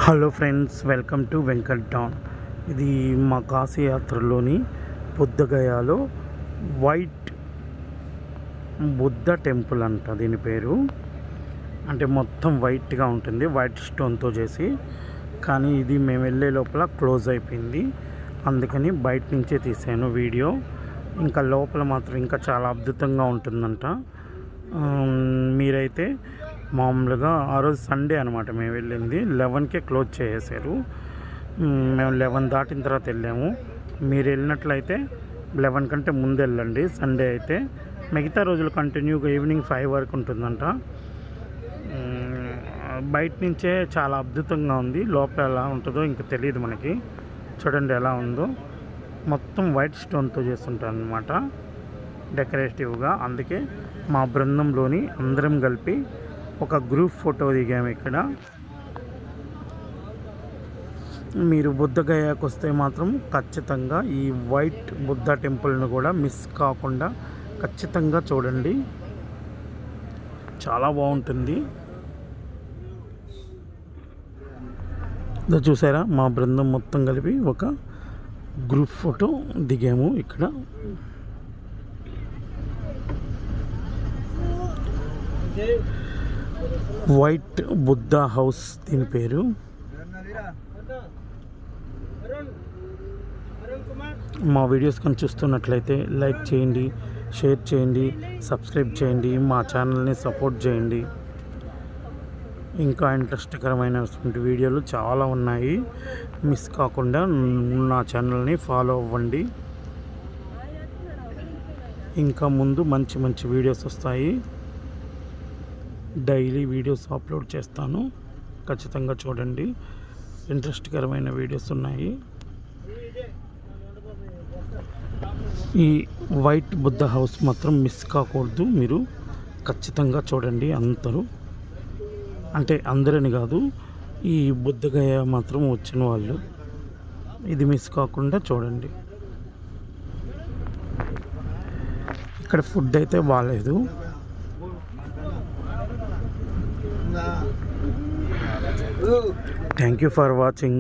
Hello friends, welcome to Venkat down. ఇది మా Kashi యాత్రలోని బుద్ధగయాలో white Buddha temple అంట. దీని పేరు అంటే మొత్తం వైట్గా ఉంటుంది, వైట్ స్టోన్తో చేసి. కానీ ఇది మేము వెళ్ళే లోపల క్లోజ్ అయిపోయింది, అందుకని బయట నుంచే తీసాను వీడియో. ఇంకా లోపల మాత్రం ఇంకా చాలా అద్భుతంగా ఉంటుందంట. మీరైతే మామూలుగా ఆ రోజు సండే అనమాట మేము వెళ్ళింది, 11కే క్లోజ్ చేసేసారు. మేము 11 దాటిన తర్వాత వెళ్ళాము. మీరు వెళ్ళినట్లయితే 11 కంటే ముందు వెళ్ళండి సండే అయితే. మిగతా రోజులు కంటిన్యూగా ఈవినింగ్ 5 వరకు ఉంటుందంట. బయట నుంచే చాలా అద్భుతంగా ఉంది, లోపల ఎలా ఉంటుందో ఇంకా తెలియదు మనకి. చూడండి ఎలా ఉందో, మొత్తం వైట్ స్టోన్తో చేస్తుంటారు అనమాట డెకరేటివ్గా. అందుకే మా బృందంలోని అందరం కలిపి ఒక గ్రూప్ ఫోటో దిగాము ఇక్కడ. మీరు బుద్ధగయాకు వస్తే మాత్రం ఖచ్చితంగా ఈ వైట్ బుద్ధ టెంపుల్ను కూడా మిస్ కాకుండా ఖచ్చితంగా చూడండి, చాలా బాగుంటుంది. చూసారా, మా బృందం మొత్తం కలిపి ఒక గ్రూప్ ఫోటో దిగాము ఇక్కడ. వైట్ బుద్ధ హౌస్ దీని పేరు. మా వీడియోస్ కానీ చూస్తున్నట్లయితే లైక్ చేయండి, షేర్ చేయండి, సబ్స్క్రైబ్ చేయండి, మా ఛానల్ని సపోర్ట్ చేయండి. ఇంకా ఇంట్రెస్ట్కరమైనటువంటి వీడియోలు చాలా ఉన్నాయి, మిస్ కాకుండా నా ఛానల్ని ఫాలో అవ్వండి. ఇంకా ముందు మంచి మంచి వీడియోస్ వస్తాయి, డైలీ వీడియోస్ అప్లోడ్ చేస్తాను, ఖచ్చితంగా చూడండి. ఇంట్రెస్ట్కరమైన వీడియోస్ ఉన్నాయి. ఈ వైట్ బుద్ధ హౌస్ మాత్రం మిస్ కాకూడదు, మీరు ఖచ్చితంగా చూడండి అందరూ. అంటే అందరని కాదు, ఈ బుద్ధగయ మాత్రం వచ్చిన వాళ్ళు ఇది మిస్ కాకుండా చూడండి. ఇక్కడ ఫుడ్ అయితే బాగాలేదు. Thank you for watching.